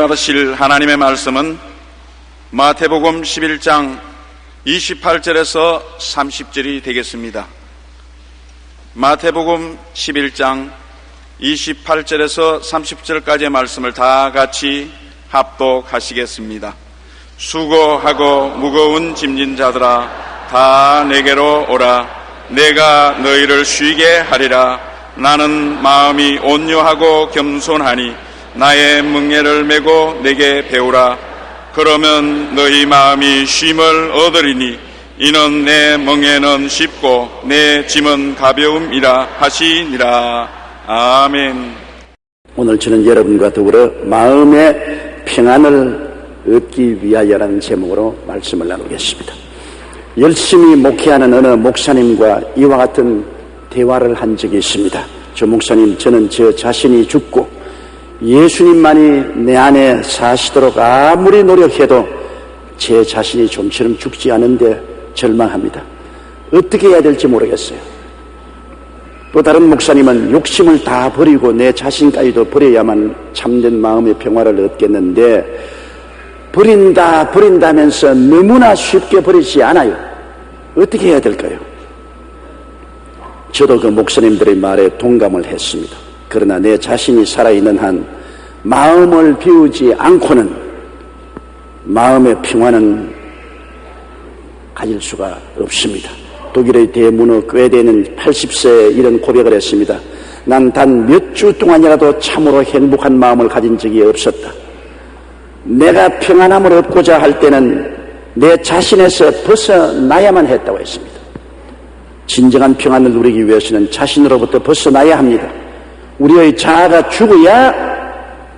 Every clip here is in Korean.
받으실 하나님의 말씀은 마태복음 11장 28절에서 30절이 되겠습니다. 마태복음 11장 28절에서 30절까지의 말씀을 다 같이 합독하시겠습니다. 수고하고 무거운 짐진 자들아 다 내게로 오라. 내가 너희를 쉬게 하리라. 나는 마음이 온유하고 겸손하니 나의 멍에를 메고 내게 배우라. 그러면 너희 마음이 쉼을 얻으리니 이는 내 멍에는 쉽고 내 짐은 가벼움이라 하시니라. 아멘. 오늘 저는 여러분과 더불어 마음의 평안을 얻기 위하여라는 제목으로 말씀을 나누겠습니다. 열심히 목회하는 어느 목사님과 이와 같은 대화를 한 적이 있습니다. 저 목사님, 저는 저 자신이 죽고 예수님만이 내 안에 사시도록 아무리 노력해도 제 자신이 좀처럼 죽지 않은데 절망합니다. 어떻게 해야 될지 모르겠어요. 또 다른 목사님은 욕심을 다 버리고 내 자신까지도 버려야만 참된 마음의 평화를 얻겠는데 버린다면서 너무나 쉽게 버리지 않아요. 어떻게 해야 될까요? 저도 그 목사님들의 말에 동감을 했습니다. 그러나 내 자신이 살아있는 한 마음을 비우지 않고는 마음의 평화는 가질 수가 없습니다. 독일의 대문호 꾀데는 80세에 이런 고백을 했습니다. 난 단 몇 주 동안이라도 참으로 행복한 마음을 가진 적이 없었다. 내가 평안함을 얻고자 할 때는 내 자신에서 벗어나야만 했다고 했습니다. 진정한 평안을 누리기 위해서는 자신으로부터 벗어나야 합니다. 우리의 자아가 죽어야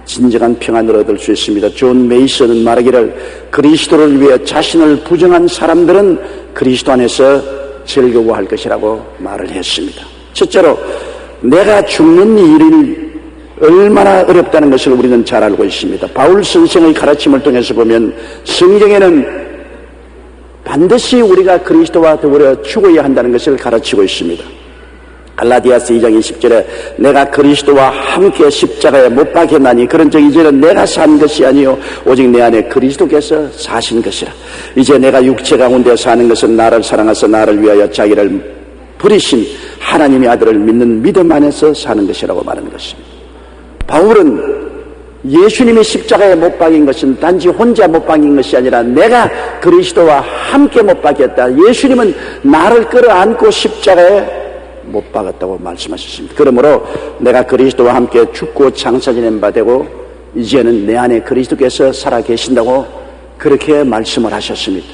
진정한 평안을 얻을 수 있습니다. 존 메이슨은 말하기를 그리스도를 위해 자신을 부정한 사람들은 그리스도 안에서 즐거워할 것이라고 말을 했습니다. 첫째로 내가 죽는 일이 얼마나 어렵다는 것을 우리는 잘 알고 있습니다. 바울 선생의 가르침을 통해서 보면 성경에는 반드시 우리가 그리스도와 더불어 죽어야 한다는 것을 가르치고 있습니다. 갈라디아서 2장 20절에 내가 그리스도와 함께 십자가에 못 박혔나니 그런즉 이제는 내가 산 것이 아니요 오직 내 안에 그리스도께서 사신 것이라. 이제 내가 육체 가운데 사는 것은 나를 사랑하사 나를 위하여 자기를 버리신 하나님의 아들을 믿는 믿음 안에서 사는 것이라고 말하는 것입니다. 바울은 예수님이 십자가에 못 박인 것은 단지 혼자 못 박인 것이 아니라 내가 그리스도와 함께 못 박혔다. 예수님은 나를 끌어안고 십자가에 못 박았다고 말씀하셨습니다. 그러므로 내가 그리스도와 함께 죽고 장사 지낸 바 되고 이제는 내 안에 그리스도께서 살아 계신다고 그렇게 말씀을 하셨습니다.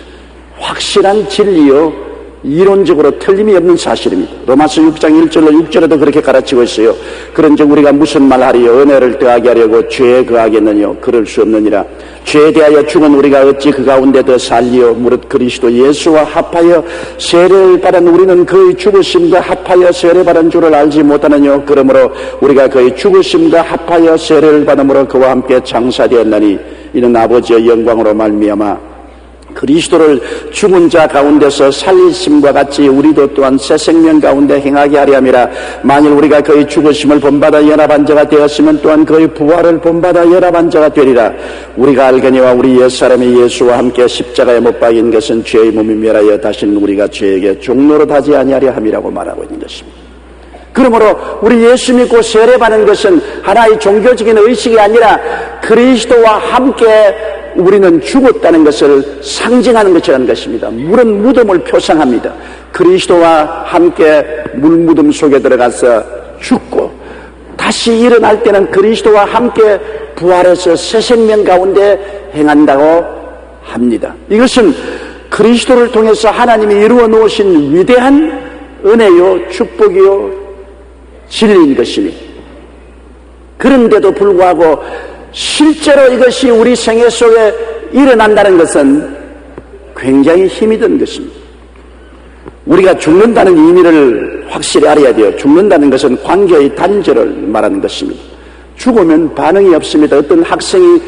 확실한 진리요 이론적으로 틀림이 없는 사실입니다. 로마서 6장 1절로 6절에도 그렇게 가르치고 있어요. 그런즉 우리가 무슨 말하리요? 은혜를 더하게 하려고 죄에 거하겠느냐? 그럴 수 없느니라. 죄에 대하여 죽은 우리가 어찌 그 가운데 더 살리요? 무릇 그리스도 예수와 합하여 세례를 받은 우리는 그의 죽으심과 합하여 세례 받은 줄을 알지 못하느냐? 그러므로 우리가 그의 죽으심과 합하여 세례를 받음으로 그와 함께 장사되었나니 이는 아버지의 영광으로 말미암아 그리스도를 죽은 자 가운데서 살리심과 같이 우리도 또한 새 생명 가운데 행하게 하려 함이라. 만일 우리가 그의 죽으심을 본받아 연합한 자가 되었으면 또한 그의 부활을 본받아 연합한 자가 되리라. 우리가 알거니와 우리 옛사람이 예수와 함께 십자가에 못 박인 것은 죄의 몸이 멸하여 다시는 우리가 죄에게 종노릇하지 아니하려 함이라고 말하고 있는 것입니다. 그러므로 우리 예수 믿고 세례받는 것은 하나의 종교적인 의식이 아니라 그리스도와 함께 우리는 죽었다는 것을 상징하는 것이라는 것입니다. 물은 무덤을 표상합니다. 그리스도와 함께 물무덤 속에 들어가서 죽고 다시 일어날 때는 그리스도와 함께 부활해서 새 생명 가운데 행한다고 합니다. 이것은 그리스도를 통해서 하나님이 이루어 놓으신 위대한 은혜요 축복이요 진리인 것입니다. 그런데도 불구하고 실제로 이것이 우리 생애 속에 일어난다는 것은 굉장히 힘이 든 것입니다. 우리가 죽는다는 의미를 확실히 알아야 돼요. 죽는다는 것은 관계의 단절을 말하는 것입니다. 죽으면 반응이 없습니다. 어떤 학생이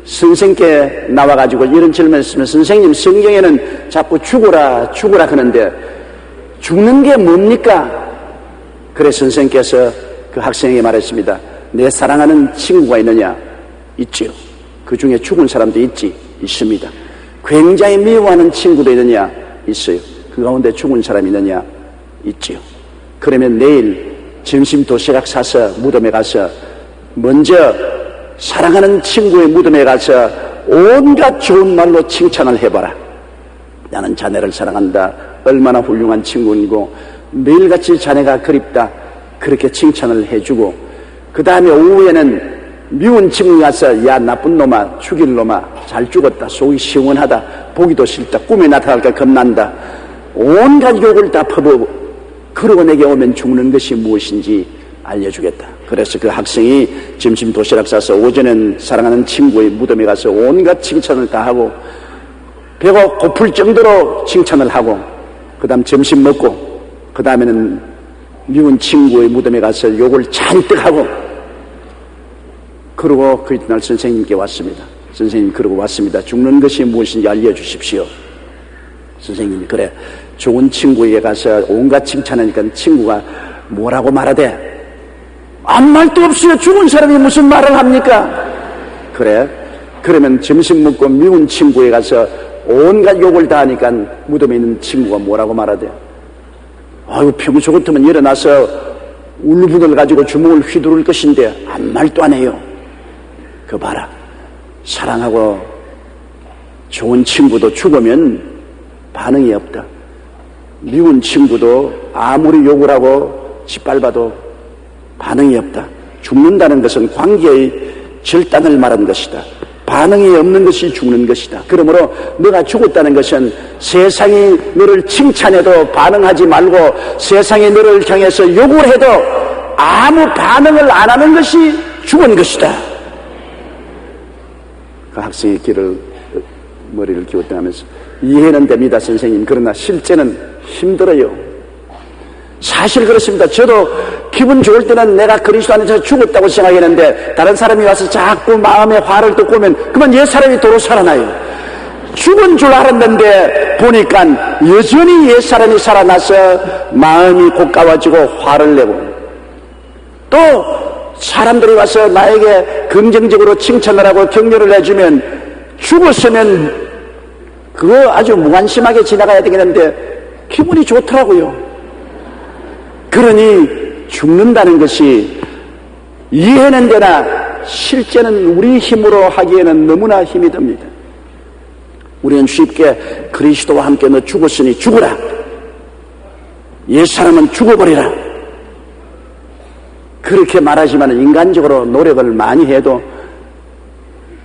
선생님께 나와가지고 이런 질문을 했으면 선생님 성경에는 자꾸 죽어라 하는데 죽는 게 뭡니까? 그래 선생님께서 그 학생에게 말했습니다. 내 사랑하는 친구가 있느냐? 있지요. 그 중에 죽은 사람도 있습니다. 굉장히 미워하는 친구도 있느냐? 있어요. 그 가운데 죽은 사람이 있느냐? 있지요. 그러면 내일 점심 도시락 사서 무덤에 가서 먼저 사랑하는 친구의 무덤에 가서 온갖 좋은 말로 칭찬을 해봐라. 나는 자네를 사랑한다. 얼마나 훌륭한 친구이고 매일같이 자네가 그립다. 그렇게 칭찬을 해주고, 그 다음에 오후에는 미운 친구 가서 야 나쁜 놈아, 죽일 놈아, 잘 죽었다, 속이 시원하다, 보기도 싫다, 꿈에 나타날까 겁난다, 온갖 욕을 다 퍼부어 그러고 내게 오면 죽는 것이 무엇인지 알려주겠다. 그래서 그 학생이 점심 도시락 싸서 오전엔 사랑하는 친구의 무덤에 가서 온갖 칭찬을 다 하고 배가 고플 정도로 칭찬을 하고, 그 다음 점심 먹고, 그 다음에는 미운 친구의 무덤에 가서 욕을 잔뜩 하고, 그러고 그 이튿날 선생님께 왔습니다. 선생님, 그러고 왔습니다. 죽는 것이 무엇인지 알려주십시오. 선생님이 그래, 좋은 친구에게 가서 온갖 칭찬하니까 친구가 뭐라고 말하대? 아무 말도 없어요. 죽은 사람이 무슨 말을 합니까? 그래, 그러면 점심 먹고 미운 친구에 가서 온갖 욕을 다 하니까 무덤에 있는 친구가 뭐라고 말하대? 아유, 평소 같으면 일어나서 울분을 가지고 주먹을 휘두를 것인데 아무 말도 안 해요. 그 봐라, 사랑하고 좋은 친구도 죽으면 반응이 없다. 미운 친구도 아무리 욕을 하고 짓밟아도 반응이 없다. 죽는다는 것은 관계의 절단을 말하는 것이다. 반응이 없는 것이 죽는 것이다. 그러므로 너가 죽었다는 것은 세상이 너를 칭찬해도 반응하지 말고 세상이 너를 향해서 욕을 해도 아무 반응을 안 하는 것이 죽은 것이다. 그 학생의 머리를 기웠다 하면서 이해는 됩니다, 선생님. 그러나 실제는 힘들어요. 사실 그렇습니다. 저도 기분 좋을 때는 내가 그리스도 안에서 죽었다고 생각했는데 다른 사람이 와서 자꾸 마음에 화를 돋고 오면 그만 옛 사람이 도로 살아나요. 죽은 줄 알았는데 보니까 여전히 옛 사람이 살아나서 마음이 고가워지고 화를 내고, 또 사람들이 와서 나에게 긍정적으로 칭찬을 하고 격려를 해주면 죽었으면 그거 아주 무관심하게 지나가야 되겠는데 기분이 좋더라고요. 그러니 죽는다는 것이 이해는 되나 실제는 우리 힘으로 하기에는 너무나 힘이 듭니다. 우리는 쉽게 그리스도와 함께 너 죽었으니 죽어라, 옛사람은 죽어버리라, 그렇게 말하지만 인간적으로 노력을 많이 해도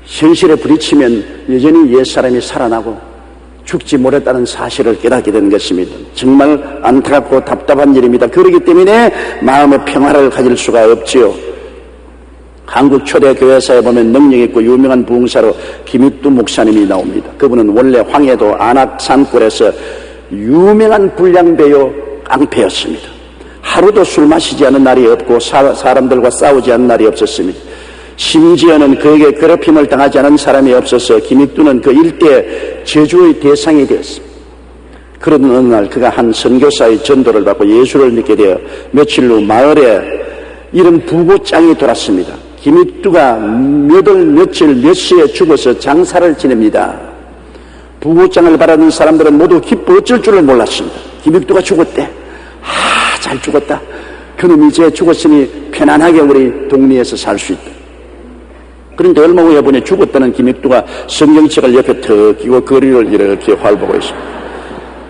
현실에 부딪히면 여전히 옛사람이 살아나고 죽지 못했다는 사실을 깨닫게 되는 것입니다. 정말 안타깝고 답답한 일입니다. 그렇기 때문에 마음의 평화를 가질 수가 없지요. 한국 초대 교회사에 보면 능력있고 유명한 부흥사로 김익두 목사님이 나옵니다. 그분은 원래 황해도 안악 산골에서 유명한 불량배요 깡패였습니다. 하루도 술 마시지 않은 날이 없고 사람들과 싸우지 않은 날이 없었습니다. 심지어는 그에게 괴롭힘을 당하지 않은 사람이 없어서 김익두는 그 일대 저주의 대상이 되었습니다. 그러던 어느 날 그가 한 선교사의 전도를 받고 예수를 믿게 되어 며칠 후 마을에 이런 부고장이 돌았습니다. 김익두가 며칠 몇 시에 죽어서 장사를 지냅니다. 부고장을 바라는 사람들은 모두 기뻐 어쩔 줄을 몰랐습니다. 김익두가 죽었대. 잘 죽었다. 그놈이 이제 죽었으니 편안하게 우리 동리에서 살 수 있다. 그런데 얼마 후에 보니 죽었다는 김익두가 성경책을 옆에 턱 끼고 거리를 이렇게 활보고 있습니다.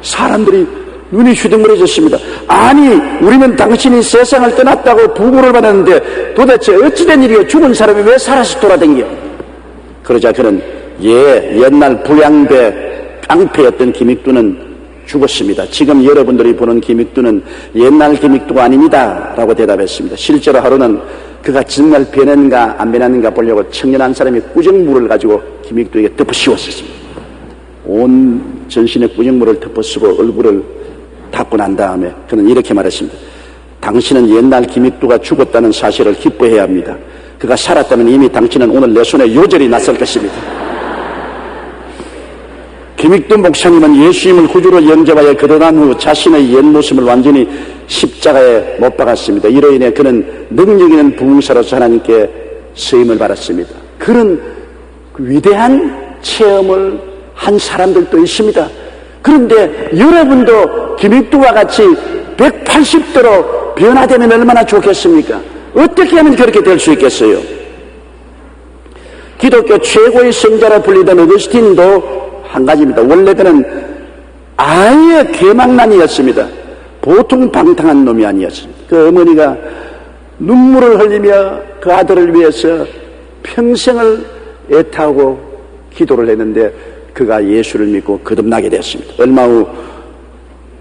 사람들이 눈이 휘둥그레졌습니다. 아니, 우리는 당신이 세상을 떠났다고 부고를 받았는데 도대체 어찌된 일이요? 죽은 사람이 왜 살아서 돌아다녀? 그러자 그는 옛날 불량배 깡패였던 김익두는 죽었습니다. 지금 여러분들이 보는 김익두는 옛날 김익두가 아닙니다 라고 대답했습니다. 실제로 하루는 그가 정말 변했는가 안 변했는가 보려고 청년 한 사람이 꾸정물을 가지고 김익두에게 덮어 씌웠었습니다. 온 전신에 꾸정물을 덮어 쓰고 얼굴을 닦고 난 다음에 그는 이렇게 말했습니다. 당신은 옛날 김익두가 죽었다는 사실을 기뻐해야 합니다. 그가 살았다면 이미 당신은 오늘 내 손에 요절이 났을 것입니다. 김익두 목사님은 예수님을 구주로 영접하여 거듭난 후 자신의 옛 모습을 완전히 십자가에 못 박았습니다. 이로 인해 그는 능력 있는 부흥사로서 하나님께 쓰임을 받았습니다. 그는 위대한 체험을 한 사람들도 있습니다. 그런데 여러분도 김익두와 같이 180도로 변화되면 얼마나 좋겠습니까? 어떻게 하면 그렇게 될 수 있겠어요? 기독교 최고의 성자로 불리던 어거스틴도 한 가지입니다. 원래 그는 아예 개망난이었습니다. 보통 방탕한 놈이 아니었습니다. 그 어머니가 눈물을 흘리며 그 아들을 위해서 평생을 애타고 기도를 했는데 그가 예수를 믿고 거듭나게 되었습니다. 얼마 후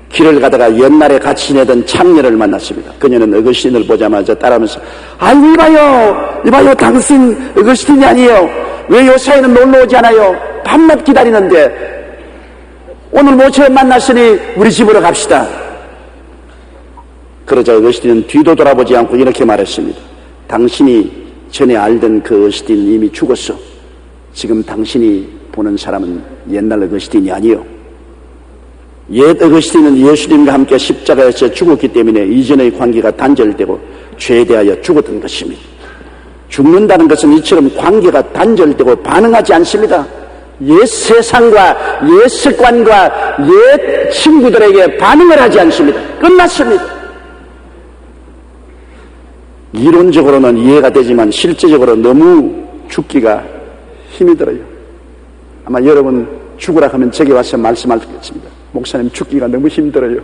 길을 가다가 옛날에 같이 지내던 창녀를 만났습니다. 그녀는 어거스틴을 보자마자 따라하면서 아이고 이봐요 당신 어거스틴이 아니에요. 왜 요사이는 놀러 오지 않아요? 밤낮 기다리는데 오늘 모처럼 만났으니 우리 집으로 갑시다. 그러자 어거스틴은 뒤도 돌아보지 않고 이렇게 말했습니다. 당신이 전에 알던 그 어거스틴은 이미 죽었어. 지금 당신이 보는 사람은 옛날 어거스틴이 아니요. 옛 어거스틴은 예수님과 함께 십자가에서 죽었기 때문에 이전의 관계가 단절되고 죄에 대하여 죽었던 것입니다. 죽는다는 것은 이처럼 관계가 단절되고 반응하지 않습니다. 옛 세상과 옛 습관과 옛 친구들에게 반응을 하지 않습니다. 끝났습니다. 이론적으로는 이해가 되지만 실제적으로 너무 죽기가 힘이 들어요. 아마 여러분 죽으라 하면 제게 와서 말씀할 겠습니다. 목사님 죽기가 너무 힘들어요.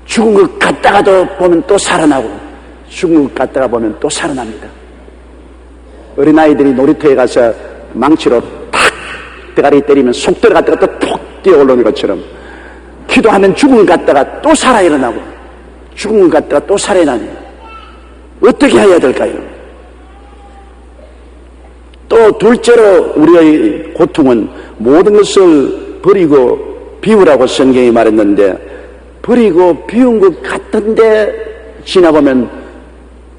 죽은 것 같다가도 보면 또 살아나고 죽은 것 같다가 보면 또 살아납니다. 어린아이들이 놀이터에 가서 망치로 탁 대가리 때리면 속 들어갔다가 또 푹 뛰어 올라오는 것처럼 기도하면 죽은 것 같다가 또 살아 일어나고 죽은 것 같다가 또 살아 일어나요. 어떻게 해야 될까요? 또 둘째로 우리의 고통은 모든 것을 버리고 비우라고 성경이 말했는데 버리고 비운 것 같은데 지나보면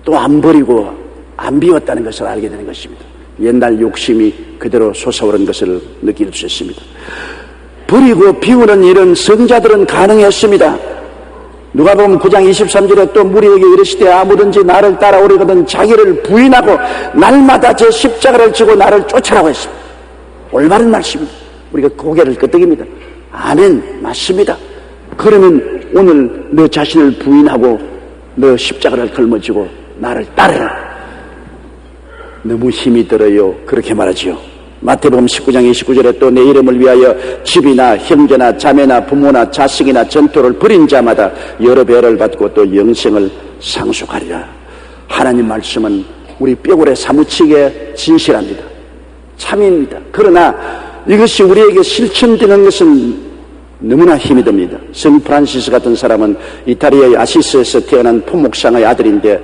또 안 버리고 안 비웠다는 것을 알게 되는 것입니다. 옛날 욕심이 그대로 솟아오른 것을 느낄 수 있습니다. 버리고 비우는 일은 성자들은 가능했습니다. 누가복음 9장 23절에 또 무리에게 이르시되 아무든지 나를 따라오려거든 자기를 부인하고 날마다 제 십자가를 지고 나를 쫓아라고 했습니다. 올바른 말씀입니다. 우리가 고개를 끄덕입니다. 아멘, 맞습니다. 그러면 오늘 너 자신을 부인하고 너 십자가를 걸머지고 나를 따르라. 너무 힘이 들어요. 그렇게 말하지요. 마태복음 19장 29절에 또 내 이름을 위하여 집이나 형제나 자매나 부모나 자식이나 전토를 벌인 자마다 여러 배를 받고 또 영생을 상속하리라. 하나님 말씀은 우리 뼈골에 사무치게 진실합니다. 참입니다. 그러나 이것이 우리에게 실천되는 것은 너무나 힘이 듭니다. 성 프란시스 같은 사람은 이탈리아의 아시스에서 태어난 포목상의 아들인데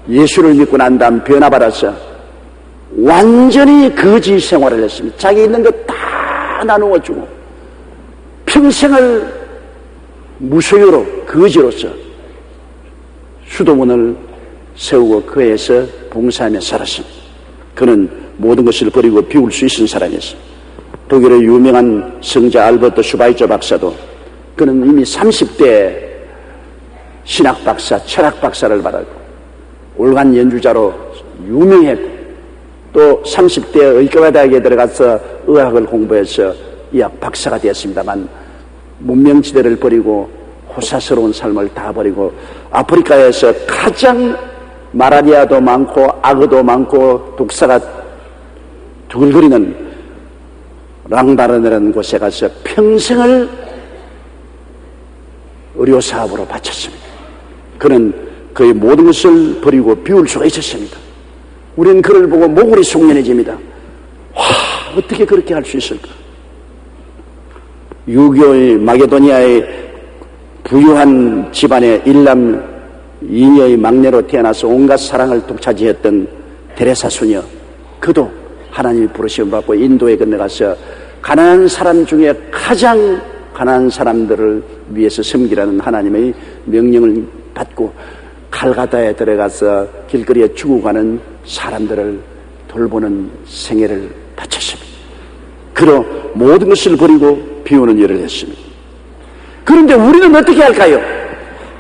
예수를 믿고 난 다음 변화받아서 완전히 거지 생활을 했습니다. 자기 있는 것 다 나누어 주고 평생을 무소유로 거지로서 수도원을 세우고 그에서 봉사하며 살았습니다. 그는 모든 것을 버리고 비울 수 있는 사람이었습니다. 독일의 유명한 성자 알버트 슈바이처 박사도 그는 이미 30대 신학 박사, 철학 박사를 받았고 올간 연주자로 유명했고 또 30대 의과대학에 들어가서 의학을 공부해서 의학 박사가 되었습니다만 문명지대를 버리고 호사스러운 삶을 다 버리고 아프리카에서 가장 마라리아도 많고 악어도 많고 독사가 두글거리는 랑바르네라는 곳에 가서 평생을 의료사업으로 바쳤습니다. 그는 그의 모든 것을 버리고 비울 수가 있었습니다. 우리는 그를 보고 모골이 숙련해집니다. 와, 어떻게 그렇게 할 수 있을까? 유교의 마게도니아의 부유한 집안의 일남 이녀의 막내로 태어나서 온갖 사랑을 독차지했던 데레사 수녀, 그도 하나님의 부르심을 받고 인도에 건너가서 가난한 사람 중에 가장 가난한 사람들을 위해서 섬기라는 하나님의 명령을 받고 칼가다에 들어가서 길거리에 죽어가는 사람들을 돌보는 생애를 바쳤습니다. 그로 모든 것을 버리고 비우는 일을 했습니다. 그런데 우리는 어떻게 할까요?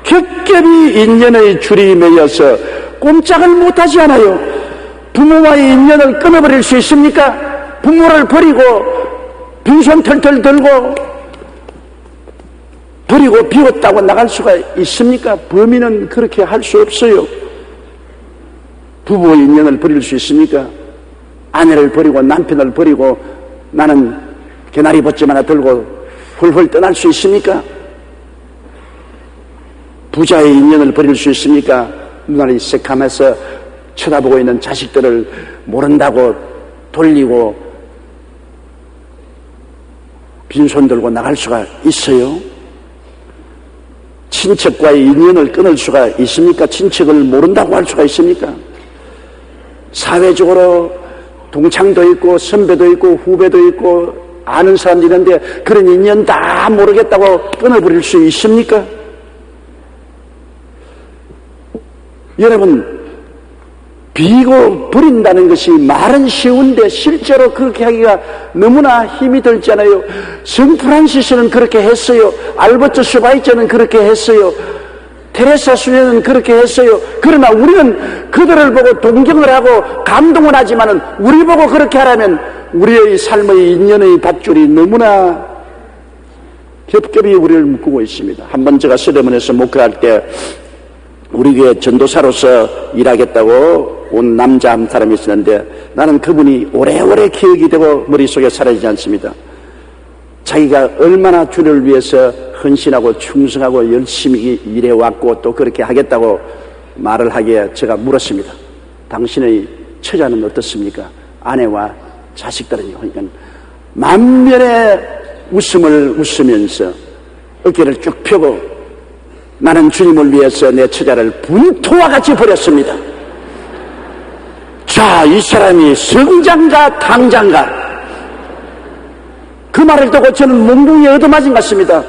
겹겹이 인연의 줄이 매여서 꼼짝을 못하지 않아요. 부모와의 인연을 끊어버릴 수 있습니까? 부모를 버리고 빈손 털털 들고 버리고 비웠다고 나갈 수가 있습니까? 범인은 그렇게 할 수 없어요. 부부의 인연을 버릴 수 있습니까? 아내를 버리고 남편을 버리고 나는 개나리 벗좀 하나 들고 훌훌 떠날 수 있습니까? 부자의 인연을 버릴 수 있습니까? 눈알이 새카매서 쳐다보고 있는 자식들을 모른다고 돌리고 빈손 들고 나갈 수가 있어요? 친척과의 인연을 끊을 수가 있습니까? 친척을 모른다고 할 수가 있습니까? 사회적으로 동창도 있고 선배도 있고 후배도 있고 아는 사람들이 있는데 그런 인연 다 모르겠다고 끊어버릴 수 있습니까? 여러분, 비고 버린다는 것이 말은 쉬운데 실제로 그렇게 하기가 너무나 힘이 들잖아요. 성 프란시스는 그렇게 했어요. 알버트 슈바이처는 그렇게 했어요. 테레사 수녀는 그렇게 했어요. 그러나 우리는 그들을 보고 동경을 하고 감동을 하지만은 우리 보고 그렇게 하라면 우리의 삶의 인연의 밧줄이 너무나 겹겹이 우리를 묶고 있습니다. 한번 제가 서대문에서 목회할 때 우리 교회 전도사로서 일하겠다고 온 남자 한 사람이 있었는데 나는 그분이 오래오래 기억이 되고 머릿속에 사라지지 않습니다. 자기가 얼마나 주를 위해서 헌신하고 충성하고 열심히 일해왔고 또 그렇게 하겠다고 말을 하기에 제가 물었습니다. 당신의 처자는 어떻습니까? 아내와 자식들은요? 그러니까 만면의 웃음을 웃으면서 어깨를 쭉 펴고 나는 주님을 위해서 내 처자를 분토와 같이 버렸습니다. 자, 이 사람이 성장가 당장가? 그 말을 듣고 저는 몽둥이에 얻어맞은 것 같습니다.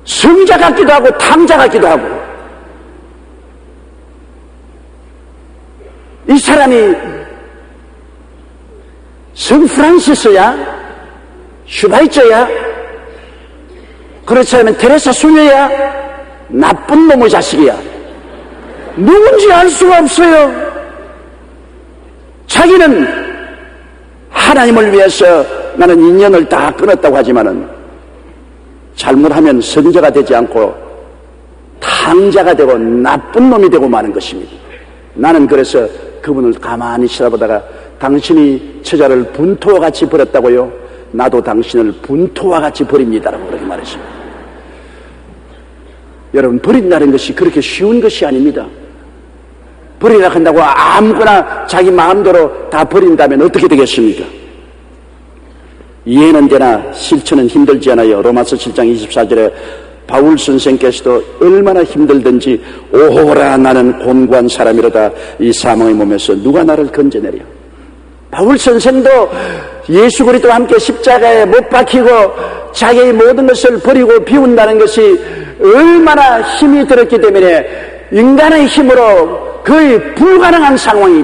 성자 같기도 하고 당자 같기도 하고. 이 사람이 성 프란시스야? 슈바이처야? 그렇지 않으면 테레사 수녀야? 나쁜 놈의 자식이야. 누군지 알 수가 없어요. 자기는 하나님을 위해서 나는 인연을 다 끊었다고 하지만은 잘못하면 성자가 되지 않고 탕자가 되고 나쁜 놈이 되고 마는 것입니다. 나는 그래서 그분을 가만히 쳐다보다가 당신이 처자를 분토와 같이 버렸다고요? 나도 당신을 분토와 같이 버립니다라고 그렇게 말했습니다. 여러분, 버린다는 것이 그렇게 쉬운 것이 아닙니다. 버리라 한다고 아무거나 자기 마음대로 다 버린다면 어떻게 되겠습니까? 이해는 되나 실천은 힘들지 않아요. 로마서 7장 24절에 바울 선생께서도 얼마나 힘들든지 오호라 나는 곤고한 사람이로다 이 사망의 몸에서 누가 나를 건져내려. 바울 선생도 예수 그리스도와 함께 십자가에 못 박히고 자기의 모든 것을 버리고 비운다는 것이 얼마나 힘이 들었기 때문에 인간의 힘으로 거의 불가능한 상황이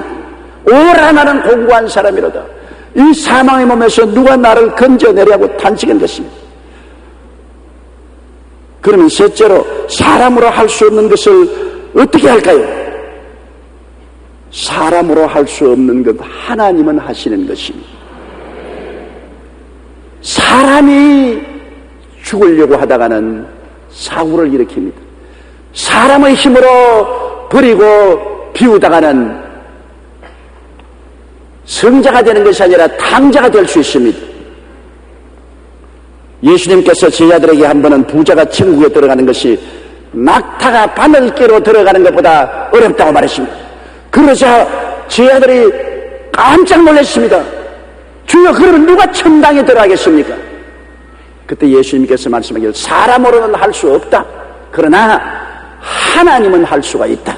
오라 나는 곤고한 사람이로다. 이 사망의 몸에서 누가 나를 건져내려고 탄식한 것입니다. 그러면 셋째로 사람으로 할 수 없는 것을 어떻게 할까요? 사람으로 할 수 없는 것 하나님은 하시는 것입니다. 사람이 죽으려고 하다가는 사고를 일으킵니다. 사람의 힘으로 버리고 비우다가는 성자가 되는 것이 아니라 탕자가 될 수 있습니다. 예수님께서 제자들에게 한 번은 부자가 천국에 들어가는 것이 낙타가 바늘개로 들어가는 것보다 어렵다고 말했습니다. 그러자 제자들이 깜짝 놀랐습니다. 주여, 그러면 누가 천당에 들어가겠습니까? 그때 예수님께서 말씀하기를 사람으로는 할 수 없다. 그러나 하나님은 할 수가 있다.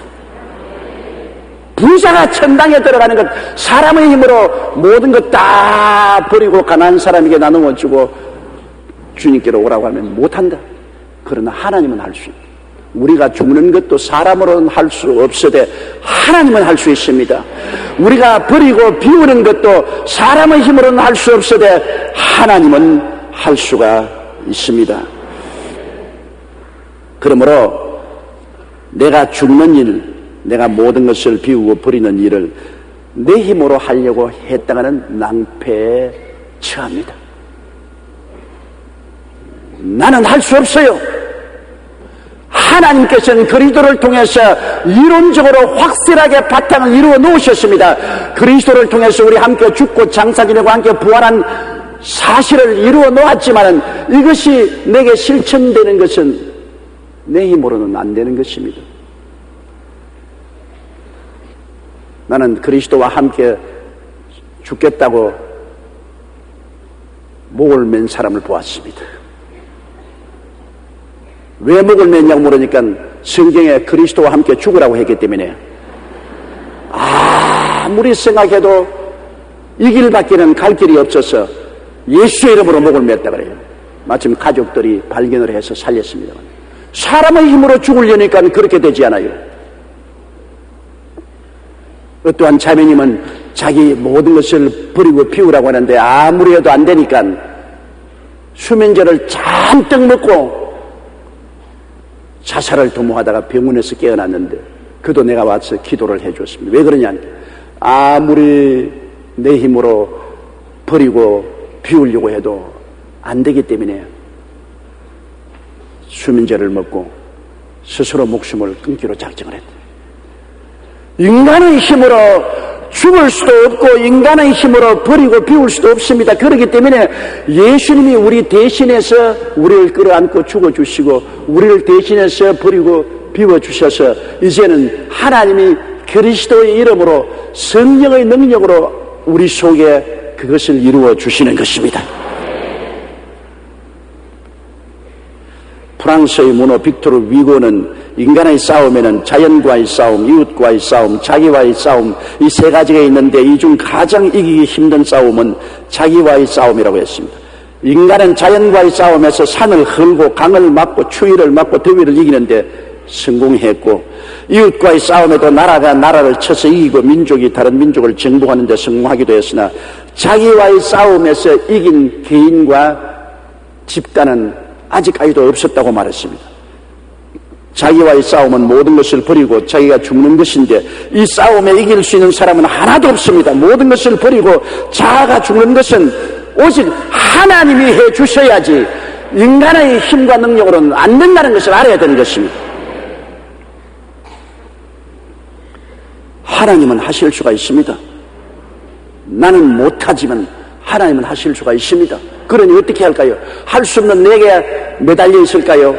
부자가 천당에 들어가는 것, 사람의 힘으로 모든 것 다 버리고 가난한 사람에게 나누어 주고 주님께로 오라고 하면 못한다. 그러나 하나님은 할 수 있다. 우리가 죽는 것도 사람으로는 할 수 없으되 하나님은 할 수 있습니다. 우리가 버리고 비우는 것도 사람의 힘으로는 할 수 없으되 하나님은 할 수가 있습니다. 그러므로 내가 죽는 일, 내가 모든 것을 비우고 버리는 일을 내 힘으로 하려고 했다가는 낭패에 처합니다. 나는 할 수 없어요. 하나님께서는 그리스도를 통해서 이론적으로 확실하게 바탕을 이루어 놓으셨습니다. 그리스도를 통해서 우리 함께 죽고 장사 지내고 함께 부활한 사실을 이루어 놓았지만 이것이 내게 실천되는 것은 내 힘으로는 안 되는 것입니다. 나는 그리스도와 함께 죽겠다고 목을 맨 사람을 보았습니다. 왜 목을 맸냐고 물으니까 성경에 그리스도와 함께 죽으라고 했기 때문에 아무리 생각해도 이 길밖에는 갈 길이 없어서 예수의 이름으로 목을 맸다 그래요. 마침 가족들이 발견을 해서 살렸습니다. 사람의 힘으로 죽으려니까 그렇게 되지 않아요. 어떠한 자매님은 자기 모든 것을 버리고 피우라고 하는데 아무리 해도 안 되니까 수면제를 잔뜩 먹고 자살을 도모하다가 병원에서 깨어났는데 그도 내가 와서 기도를 해줬습니다. 왜 그러냐? 아무리 내 힘으로 버리고 비우려고 해도 안 되기 때문에 수면제를 먹고 스스로 목숨을 끊기로 작정을 했다. 인간의 힘으로 죽을 수도 없고 인간의 힘으로 버리고 비울 수도 없습니다. 그렇기 때문에 예수님이 우리 대신해서 우리를 끌어안고 죽어주시고 우리를 대신해서 버리고 비워주셔서 이제는 하나님이 그리스도의 이름으로 성령의 능력으로 우리 속에 그것을 이루어 주시는 것입니다. 프랑스의 문호 빅토르 위고는 인간의 싸움에는 자연과의 싸움, 이웃과의 싸움, 자기와의 싸움 이 세 가지가 있는데 이 중 가장 이기기 힘든 싸움은 자기와의 싸움이라고 했습니다. 인간은 자연과의 싸움에서 산을 헐고 강을 막고 추위를 막고 더위를 이기는데 성공했고 이웃과의 싸움에도 나라가 나라를 쳐서 이기고 민족이 다른 민족을 정복하는 데 성공하기도 했으나 자기와의 싸움에서 이긴 개인과 집단은 아직까지도 없었다고 말했습니다. 자기와의 싸움은 모든 것을 버리고 자기가 죽는 것인데 이 싸움에 이길 수 있는 사람은 하나도 없습니다. 모든 것을 버리고 자아가 죽는 것은 오직 하나님이 해 주셔야지 인간의 힘과 능력으로는 안 된다는 것을 알아야 되는 것입니다. 하나님은 하실 수가 있습니다. 나는 못하지만 하나님은 하실 수가 있습니다. 그러니 어떻게 할까요? 할 수 없는 내게 매달려 있을까요?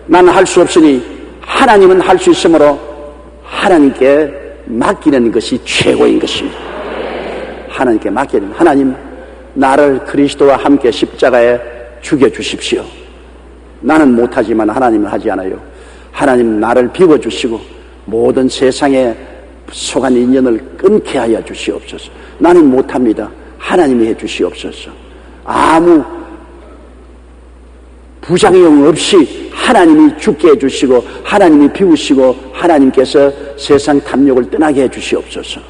나는 할 수 없으니 하나님은 할 수 있으므로 하나님께 맡기는 것이 최고인 것입니다. 하나님께 맡기는 하나님 나를 그리스도와 함께 십자가에 죽여주십시오. 나는 못하지만 하나님은 하지 않아요. 하나님 나를 비워주시고 모든 세상에 속한 인연을 끊게 하여 주시옵소서. 나는 못합니다. 하나님이 해 주시옵소서. 아무 부작용 없이 하나님이 죽게 해주시고 하나님이 비우시고 하나님께서 세상 탐욕을 떠나게 해주시옵소서.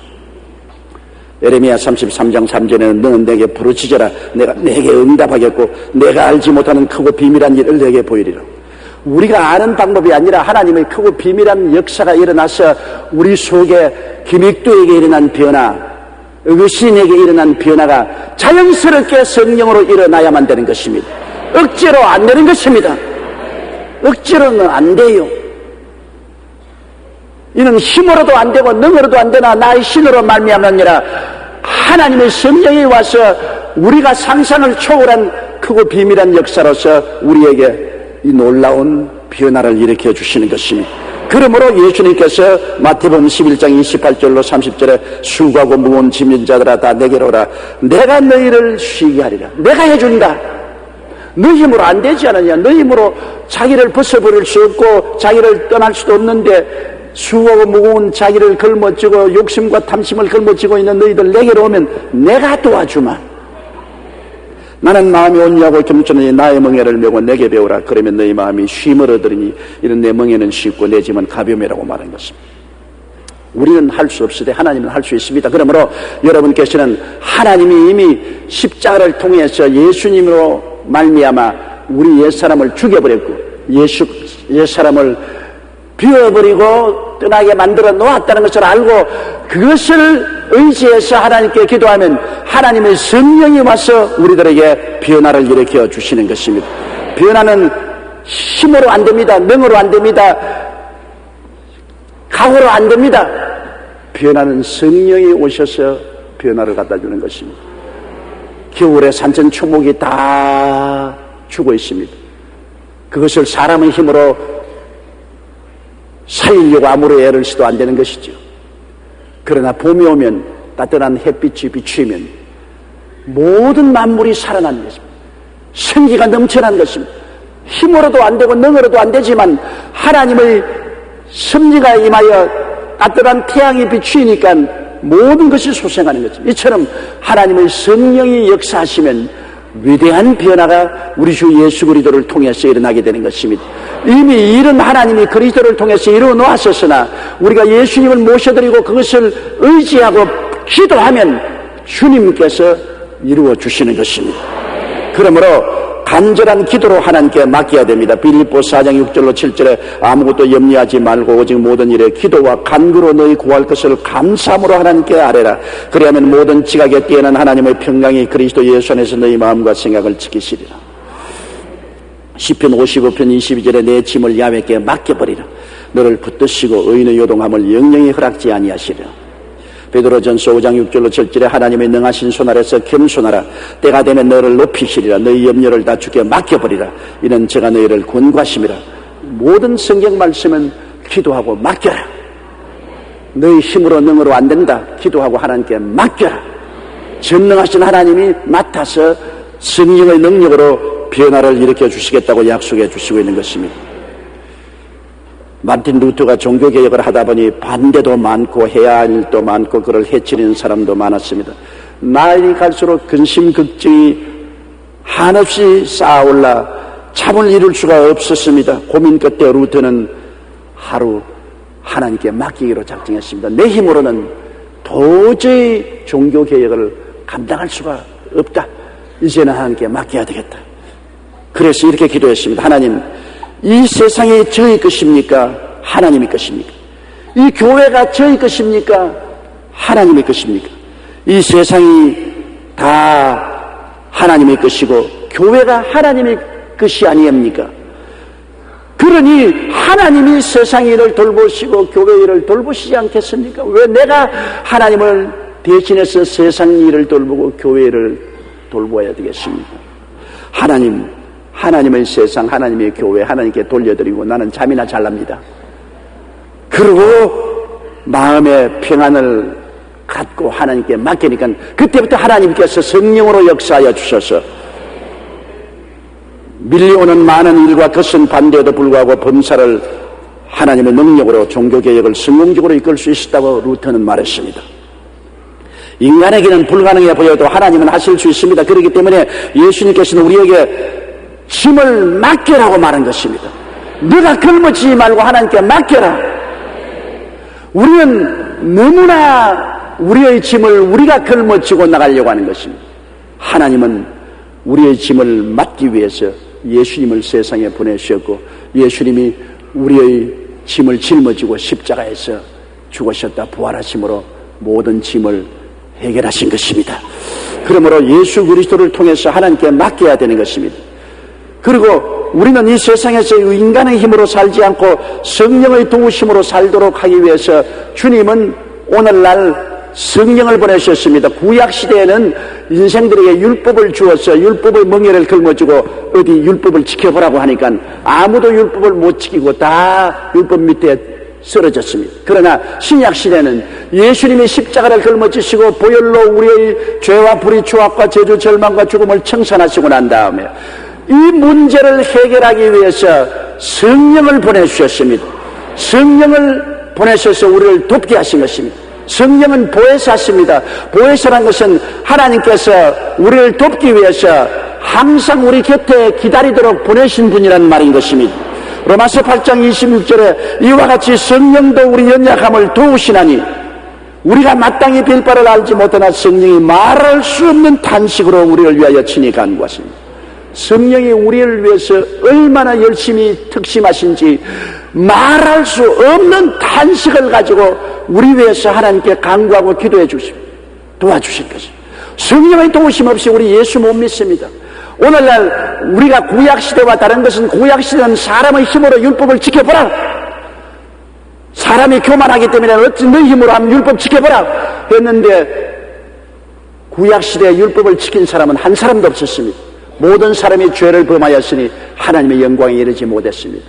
예레미야 33장 3절에는 너는 내게 부르짖어라 내가 내게 응답하겠고 내가 알지 못하는 크고 비밀한 일을 내게 보이리라. 우리가 아는 방법이 아니라 하나님의 크고 비밀한 역사가 일어나서 우리 속에 김익두에게 일어난 변화, 의신에게 일어난 변화가 자연스럽게 성령으로 일어나야만 되는 것입니다. 억지로 안 되는 것입니다. 억지로는 안 돼요. 이는 힘으로도 안 되고 능으로도 안 되나 나의 신으로 말미암느니라. 하나님의 성령이 와서 우리가 상상을 초월한 크고 비밀한 역사로서 우리에게 이 놀라운 변화를 일으켜 주시는 것입니다. 그러므로 예수님께서 마태복음 11장 28절로 30절에 수고하고 무거운 짐진 자들아 다 내게로 오라. 내가 너희를 쉬게 하리라. 내가 해준다. 너 힘으로 안 되지 않느냐. 너 힘으로 자기를 벗어버릴 수 없고 자기를 떠날 수도 없는데 수고하고 무거운 자기를 걸머쥐고 욕심과 탐심을 걸머쥐고 있는 너희들 내게로 오면 내가 도와주마. 나는 마음이 온유하고 겸손하니 나의 멍에를 메고 내게 배우라. 그러면 너희 마음이 쉼을 얻으리니 이런 내 멍에는 쉽고 내 짐은 가벼움이라고 말한 것입니다. 우리는 할 수 없으되 하나님은 할 수 있습니다. 그러므로 여러분께서는 하나님이 이미 십자가를 통해서 예수님으로 말미암아 우리 옛사람을 죽여버렸고 옛사람을 비워버리고 떠나게 만들어 놓았다는 것을 알고 그것을 의지해서 하나님께 기도하면 하나님의 성령이 와서 우리들에게 변화를 일으켜 주시는 것입니다. 변화는 힘으로 안 됩니다. 능으로 안 됩니다. 각오로 안 됩니다. 변화는 성령이 오셔서 변화를 갖다 주는 것입니다. 겨울에 산천초목이 다 죽어 있습니다. 그것을 사람의 힘으로 살리려고 아무리 애를 써도 안 되는 것이죠. 그러나 봄이 오면 따뜻한 햇빛이 비추면 모든 만물이 살아나는 것입니다. 생기가 넘쳐나는 것입니다. 힘으로도 안 되고 능으로도 안 되지만 하나님의 섭리가 임하여 따뜻한 태양이 비추니까 모든 것이 소생하는 것입니다. 이처럼 하나님의 성령이 역사하시면 위대한 변화가 우리 주 예수 그리스도를 통해서 일어나게 되는 것입니다. 이미 이런 하나님이 그리스도를 통해서 이루어 놓았었으나 우리가 예수님을 모셔드리고 그것을 의지하고 기도하면 주님께서 이루어 주시는 것입니다. 그러므로 간절한 기도로 하나님께 맡겨야 됩니다. 빌립보서 4장 6절로 7절에 아무것도 염려하지 말고 오직 모든 일에 기도와 간구로 너희 구할 것을 감사함으로 하나님께 아뢰라. 그리하면 모든 지각에 뛰어난 하나님의 평강이 그리스도 예수 안에서 너희 마음과 생각을 지키시리라. 시편 55편 22절에 내 짐을 야훼께 맡겨버리라. 너를 붙드시고 의인의 요동함을 영영히 허락지 아니하시리라. 베드로전서 5장 6절로 7절에 하나님의 능하신 손 아래서 겸손하라. 때가 되면 너를 높이시리라. 너희 염려를 다 주께 맡겨버리라. 이는 제가 너희를 권고하심이라. 모든 성경 말씀은 기도하고 맡겨라. 너희 힘으로 능으로 안 된다. 기도하고 하나님께 맡겨라. 전능하신 하나님이 맡아서 성령의 능력으로 변화를 일으켜 주시겠다고 약속해 주시고 있는 것입니다. 마틴 루터가 종교개혁을 하다 보니 반대도 많고 해야 할 일도 많고 그를 해치는 사람도 많았습니다. 나이 갈수록 근심 걱정이 한없이 쌓아올라 잠을 이룰 수가 없었습니다. 고민 끝에 루터는 하루 하나님께 맡기기로 작정했습니다. 내 힘으로는 도저히 종교개혁을 감당할 수가 없다. 이제는 하나님께 맡겨야 되겠다. 그래서 이렇게 기도했습니다. 하나님, 이 세상이 저희 것입니까? 하나님의 것입니까? 이 교회가 저희 것입니까? 하나님의 것입니까? 이 세상이 다 하나님의 것이고 교회가 하나님의 것이 아니옵니까? 그러니 하나님이 세상 일을 돌보시고 교회 일을 돌보시지 않겠습니까? 왜 내가 하나님을 대신해서 세상 일을 돌보고 교회 일을 돌보아야 되겠습니까? 하나님의 세상, 하나님의 교회, 하나님께 돌려드리고 나는 잠이나 잘랍니다. 그리고 마음의 평안을 갖고 하나님께 맡기니까 그때부터 하나님께서 성령으로 역사하여 주셔서 밀려오는 많은 일과 거센 반대에도 불구하고 범사를 하나님의 능력으로 종교개혁을 성공적으로 이끌 수 있었다고 루터는 말했습니다. 인간에게는 불가능해 보여도 하나님은 하실 수 있습니다. 그렇기 때문에 예수님께서는 우리에게 짐을 맡겨라고 말한 것입니다. 네가 걸머지지 말고 하나님께 맡겨라. 우리는 너무나 우리의 짐을 우리가 걸머지고 나가려고 하는 것입니다. 하나님은 우리의 짐을 맡기 위해서 예수님을 세상에 보내셨고 예수님이 우리의 짐을 짊어지고 십자가에서 죽으셨다 부활하심으로 모든 짐을 해결하신 것입니다. 그러므로 예수 그리스도를 통해서 하나님께 맡겨야 되는 것입니다. 그리고 우리는 이 세상에서 인간의 힘으로 살지 않고 성령의 도우심으로 살도록 하기 위해서 주님은 오늘날 성령을 보내셨습니다. 구약시대에는 인생들에게 율법을 주어서 율법의 멍에를 걸머쥐고 어디 율법을 지켜보라고 하니까 아무도 율법을 못 지키고 다 율법 밑에 쓰러졌습니다. 그러나 신약시대는 예수님이 십자가를 걸머지시고 보혈로 우리의 죄와 불의 추악과 저주 절망과 죽음을 청산하시고 난 다음에 이 문제를 해결하기 위해서 성령을 보내주셨습니다. 성령을 보내셔서 우리를 돕게 하신 것입니다. 성령은 보혜사십니다. 보혜사란 것은 하나님께서 우리를 돕기 위해서 항상 우리 곁에 기다리도록 보내신 분이라는 말인 것입니다. 로마서 8장 26절에 이와 같이 성령도 우리 연약함을 도우시나니 우리가 마땅히 빌 바를 알지 못하나 성령이 말할 수 없는 탄식으로 우리를 위하여 친히 간구하십니다. 성령이 우리를 위해서 얼마나 열심히 특심하신지 말할 수 없는 탄식을 가지고 우리 위해서 하나님께 간구하고 기도해 주시고 도와주실 것입니다. 성령의 도우심 없이 우리 예수 못 믿습니다. 오늘날 우리가 구약시대와 다른 것은, 구약시대는 사람의 힘으로 율법을 지켜보라, 사람이 교만하기 때문에 어찌 너희 힘으로 하면 율법 지켜보라 했는데, 구약시대의 율법을 지킨 사람은 한 사람도 없었습니다. 모든 사람이 죄를 범하였으니 하나님의 영광에 이르지 못했습니다.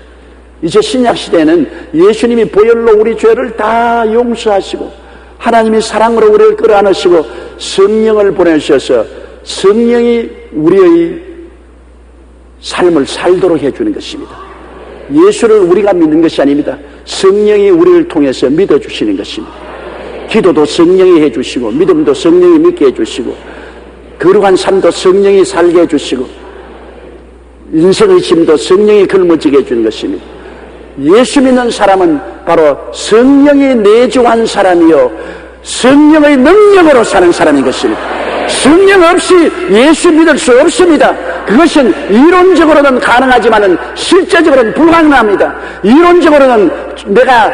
이제 신약시대에는 예수님이 보혈로 우리 죄를 다 용서하시고 하나님이 사랑으로 우리를 끌어안으시고 성령을 보내주셔서 성령이 우리의 삶을 살도록 해주는 것입니다. 예수를 우리가 믿는 것이 아닙니다. 성령이 우리를 통해서 믿어주시는 것입니다. 기도도 성령이 해주시고, 믿음도 성령이 믿게 해주시고, 거룩한 삶도 성령이 살게 해주시고, 인생의 짐도 성령이 걸머지게 해주는 것입니다. 예수 믿는 사람은 바로 성령이 내주한 사람이요 성령의 능력으로 사는 사람인 것입니다. 성령 없이 예수 믿을 수 없습니다. 그것은 이론적으로는 가능하지만은 실제적으로는 불가능합니다. 이론적으로는 내가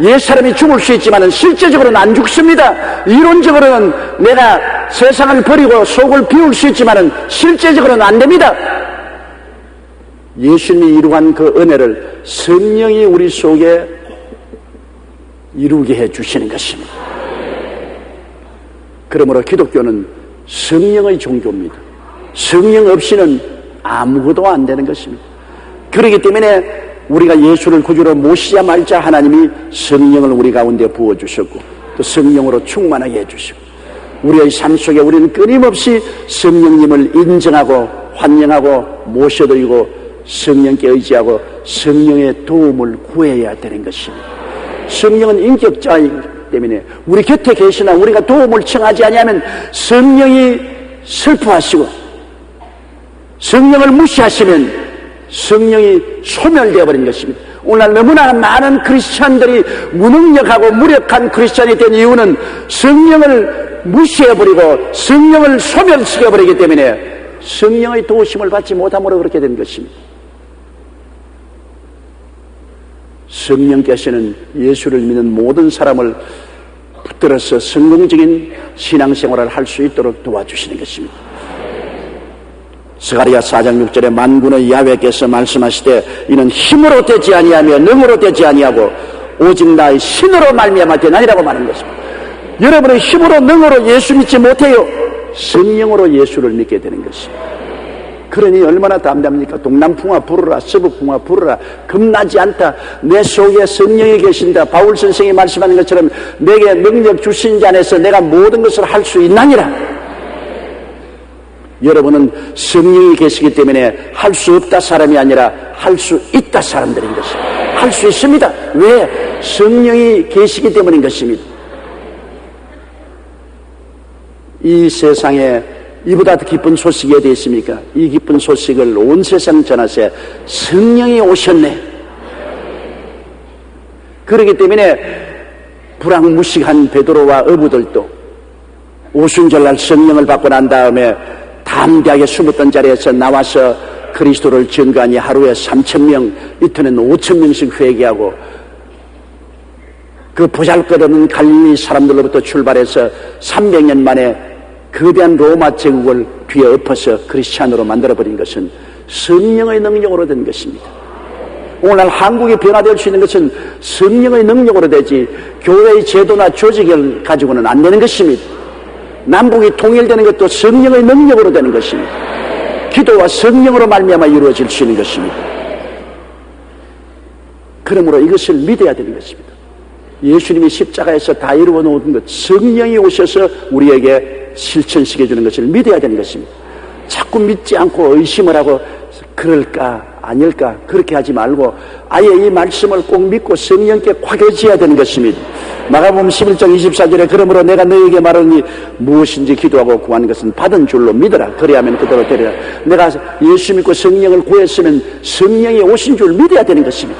옛사람이 죽을 수 있지만은 실제적으로는 안 죽습니다. 이론적으로는 내가 세상을 버리고 속을 비울 수 있지만은 실제적으로는 안 됩니다. 예수님이 이루한 그 은혜를 성령이 우리 속에 이루게 해주시는 것입니다. 그러므로 기독교는 성령의 종교입니다. 성령 없이는 아무것도 안 되는 것입니다. 그렇기 때문에 우리가 예수를 구주로 모시자 말자 하나님이 성령을 우리 가운데 부어주셨고 또 성령으로 충만하게 해주시고, 우리의 삶 속에 우리는 끊임없이 성령님을 인정하고 환영하고 모셔드리고 성령께 의지하고 성령의 도움을 구해야 되는 것입니다. 성령은 인격자이기 때문에 우리 곁에 계시나 우리가 도움을 청하지 아니하면 성령이 슬퍼하시고 성령을 무시하시면 성령이 소멸되어 버린 것입니다. 오늘날 너무나 많은 크리스찬들이 무능력하고 무력한 크리스찬이 된 이유는 성령을 무시해버리고 성령을 소멸시켜버리기 때문에 성령의 도우심을 받지 못함으로 그렇게 된 것입니다. 성령께서는 예수를 믿는 모든 사람을 붙들어서 성공적인 신앙생활을 할 수 있도록 도와주시는 것입니다. 스가랴 4장 6절에 만군의 야훼께서 말씀하시되 이는 힘으로 되지 아니하며 능으로 되지 아니하고 오직 나의 신으로 말미암아 되나니라고 말하는 것입니다. 여러분의 힘으로 능으로 예수 믿지 못해요. 성령으로 예수를 믿게 되는 것입니다. 그러니 얼마나 담대합니까? 동남풍아 부르라, 서북풍아 부르라, 겁나지 않다. 내 속에 성령이 계신다. 바울 선생이 말씀하는 것처럼 내게 능력 주신 자 안에서 내가 모든 것을 할 수 있나니라. 여러분은 성령이 계시기 때문에 할 수 없다 사람이 아니라 할 수 있다 사람들인 것입니다. 할 수 있습니다. 왜? 성령이 계시기 때문인 것입니다. 이 세상에 이보다 더 기쁜 소식이 어디 있습니까? 이 기쁜 소식을 온 세상 전하세 성령이 오셨네. 그렇기 때문에 불황무식한 베드로와 어부들도 오순절날 성령을 받고 난 다음에 담대하게 숨었던 자리에서 나와서 그리스도를 증거하니 하루에 3,000명, 이틀에는 5,000명씩 회개하고 그 보잘것없는 갈릴리 사람들로부터 출발해서 300년 만에 거대한 로마 제국을 뒤에 엎어서 크리스찬으로 만들어버린 것은 성령의 능력으로 된 것입니다. 오늘날 한국이 변화될 수 있는 것은 성령의 능력으로 되지 교회의 제도나 조직을 가지고는 안 되는 것입니다. 남북이 통일되는 것도 성령의 능력으로 되는 것입니다. 기도와 성령으로 말미암아 이루어질 수 있는 것입니다. 그러므로 이것을 믿어야 되는 것입니다. 예수님이 십자가에서 다 이루어 놓은 것, 성령이 오셔서 우리에게 실천시켜 주는 것을 믿어야 되는 것입니다. 자꾸 믿지 않고 의심을 하고 그럴까 아닐까 그렇게 하지 말고 아예 이 말씀을 꼭 믿고 성령께 꽉겨져야 되는 것입니다. 마가복음 11장 24절에 그러므로 내가 너에게 말하니 무엇인지 기도하고 구하는 것은 받은 줄로 믿어라. 그리하면 그대로 되리라. 내가 예수 믿고 성령을 구했으면 성령이 오신 줄 믿어야 되는 것입니다.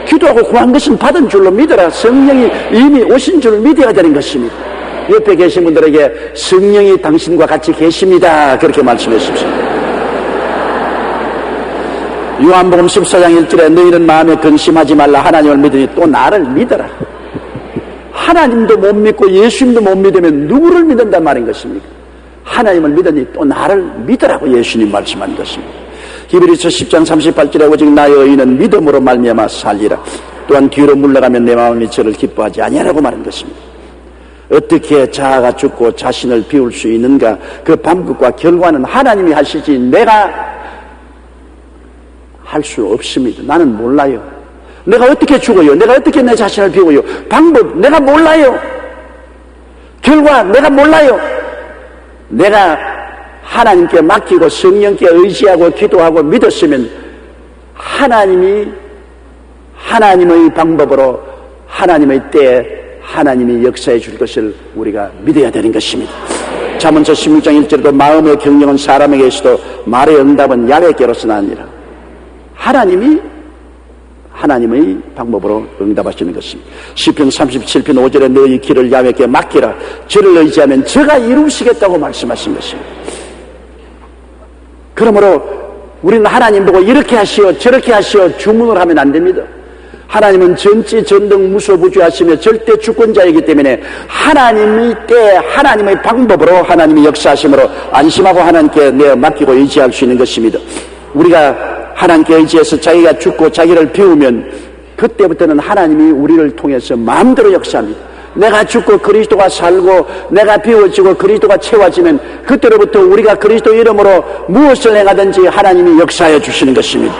기도하고 구한 것은 받은 줄로 믿어라. 성령이 이미 오신 줄 믿어야 되는 것입니다. 옆에 계신 분들에게 성령이 당신과 같이 계십니다. 그렇게 말씀했습니다. 요한복음 14장 1절에 너희는 마음에 근심하지 말라. 하나님을 믿으니 또 나를 믿어라. 하나님도 못 믿고 예수님도 못 믿으면 누구를 믿는단 말인 것입니까? 하나님을 믿으니 또 나를 믿으라고 예수님 말씀한 것입니다. 히브리서 10장 38절에 오직 나의 의인은 믿음으로 말미암아 살리라. 또한 뒤로 물러가면 내 마음이 저를 기뻐하지 아니하라고 말한 것입니다. 어떻게 자아가 죽고 자신을 비울 수 있는가? 그 방법과 결과는 하나님이 하시지 내가 할 수 없습니다. 나는 몰라요. 내가 어떻게 죽어요? 내가 어떻게 내 자신을 비워요? 방법 내가 몰라요. 결과 내가 몰라요. 내가 하나님께 맡기고 성령께 의지하고 기도하고 믿었으면 하나님의 방법으로 하나님의 때에 하나님이 역사해 줄 것을 우리가 믿어야 되는 것입니다. 잠언서 16장 1절에도 마음의 경영은 사람에게 있어도 말의 응답은 야훼께로서는 아니라 하나님의 방법으로 응답하시는 것입니다. 시편 37편 5절에 너희 길을 야훼께 맡기라. 저를 의지하면 저가 이루시겠다고 말씀하신 것입니다. 그러므로 우리는 하나님 보고 이렇게 하시오 저렇게 하시오 주문을 하면 안 됩니다. 하나님은 전지 전능 무소부지하시며 절대 주권자이기 때문에 하나님의 때 하나님의 방법으로 하나님의 역사하심으로 안심하고 하나님께 내어 맡기고 의지할 수 있는 것입니다. 우리가 하나님께 의지해서 자기가 죽고 자기를 비우면 그때부터는 하나님이 우리를 통해서 마음대로 역사합니다. 내가 죽고 그리스도가 살고 내가 비워지고 그리스도가 채워지면 그때로부터 우리가 그리스도 이름으로 무엇을 행하든지 하나님이 역사해 주시는 것입니다.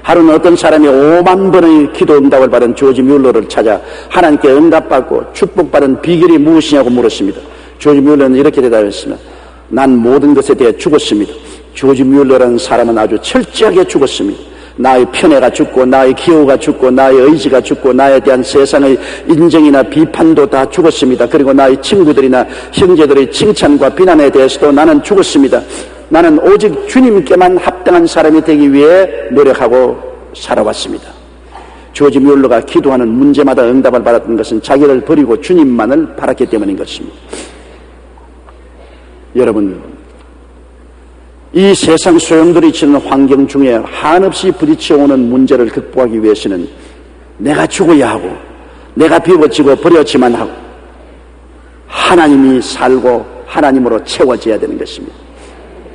하루는 어떤 사람이 5만 번의 기도 응답을 받은 조지 뮬러를 찾아 하나님께 응답받고 축복받은 비결이 무엇이냐고 물었습니다. 조지 뮬러는 이렇게 대답했습니다. 난 모든 것에 대해 죽었습니다. 조지 뮬러라는 사람은 아주 철저하게 죽었습니다. 나의 편애가 죽고 나의 기호가 죽고 나의 의지가 죽고 나에 대한 세상의 인정이나 비판도 다 죽었습니다. 그리고 나의 친구들이나 형제들의 칭찬과 비난에 대해서도 나는 죽었습니다. 나는 오직 주님께만 합당한 사람이 되기 위해 노력하고 살아왔습니다. 조지 뮬러가 기도하는 문제마다 응답을 받았던 것은 자기를 버리고 주님만을 바랐기 때문인 것입니다. 여러분, 이 세상 소용돌이 치는 환경 중에 한없이 부딪혀오는 문제를 극복하기 위해서는 내가 죽어야 하고 내가 비워지고 버려지만 하고 하나님이 살고 하나님으로 채워져야 되는 것입니다.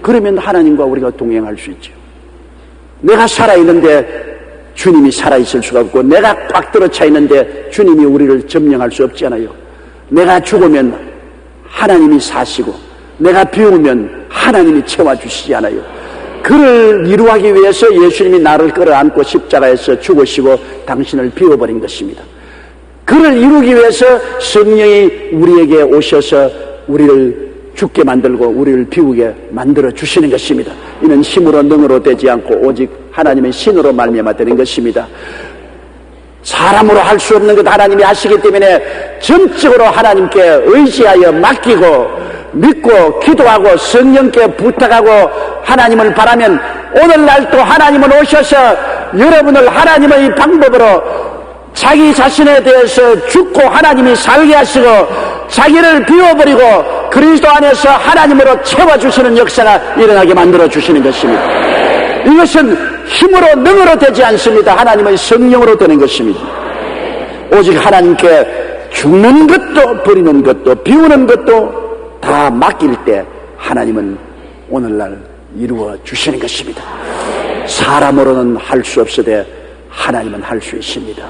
그러면 하나님과 우리가 동행할 수 있죠. 내가 살아있는데 주님이 살아있을 수가 없고 내가 꽉 들어차 있는데 주님이 우리를 점령할 수 없잖아요. 내가 죽으면 하나님이 사시고 내가 비우면 하나님이 채워주시지 않아요. 그를 이루하기 위해서 예수님이 나를 끌어안고 십자가에서 죽으시고 당신을 비워버린 것입니다. 그를 이루기 위해서 성령이 우리에게 오셔서 우리를 죽게 만들고 우리를 비우게 만들어 주시는 것입니다. 이는 힘으로 능으로 되지 않고 오직 하나님의 신으로 말미암아 되는 것입니다. 사람으로 할 수 없는 것 하나님이 하시기 때문에 전적으로 하나님께 의지하여 맡기고 믿고 기도하고 성령께 부탁하고 하나님을 바라면 오늘날 또 하나님은 오셔서 여러분을 하나님의 방법으로 자기 자신에 대해서 죽고 하나님이 살게 하시고 자기를 비워버리고 그리스도 안에서 하나님으로 채워주시는 역사가 일어나게 만들어주시는 것입니다. 이것은 힘으로 능으로 되지 않습니다. 하나님의 성령으로 되는 것입니다. 오직 하나님께 죽는 것도 버리는 것도 비우는 것도 다 맡길 때 하나님은 오늘날 이루어 주시는 것입니다. 사람으로는 할 수 없으되 하나님은 할 수 있습니다.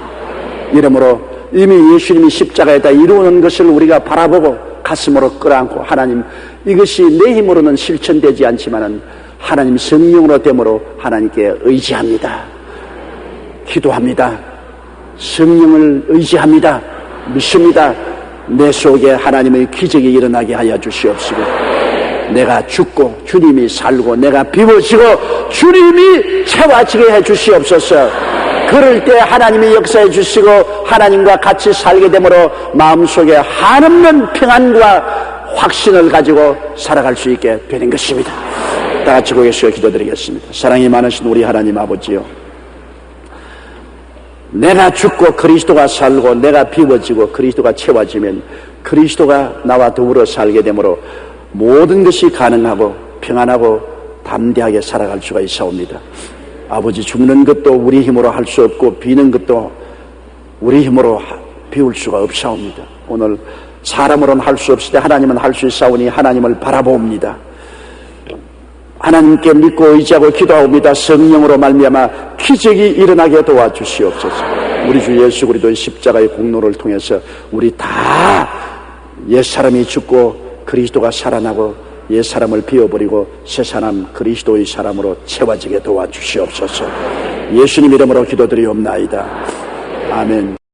이러므로 이미 예수님이 십자가에다 이루는 것을 우리가 바라보고 가슴으로 끌어안고 하나님 이것이 내 힘으로는 실천되지 않지만은 하나님 성령으로 됨으로 하나님께 의지합니다. 기도합니다. 성령을 의지합니다. 믿습니다. 내 속에 하나님의 기적이 일어나게 하여 주시옵시고 내가 죽고 주님이 살고 내가 비워지고 주님이 채워지게 해 주시옵소서. 그럴 때 하나님이 역사해 주시고 하나님과 같이 살게 되므로 마음속에 한없는 평안과 확신을 가지고 살아갈 수 있게 되는 것입니다. 다 같이 고개 숙여 기도드리겠습니다. 사랑이 많으신 우리 하나님 아버지요, 내가 죽고 그리스도가 살고 내가 비워지고 그리스도가 채워지면 그리스도가 나와 더불어 살게 되므로 모든 것이 가능하고 평안하고 담대하게 살아갈 수가 있사옵니다. 아버지, 죽는 것도 우리 힘으로 할 수 없고 비는 것도 우리 힘으로 비울 수가 없사옵니다. 오늘 사람으로는 할 수 없을 때 하나님은 할 수 있사오니 하나님을 바라봅니다. 하나님께 믿고 의지하고 기도하옵니다. 성령으로 말미암아 기적이 일어나게 도와주시옵소서. 우리 주 예수 그리스도의 십자가의 공로를 통해서 우리 다 옛사람이 죽고 그리스도가 살아나고 옛사람을 비워버리고 새사람 그리스도의 사람으로 채워지게 도와주시옵소서. 예수님 이름으로 기도드리옵나이다. 아멘.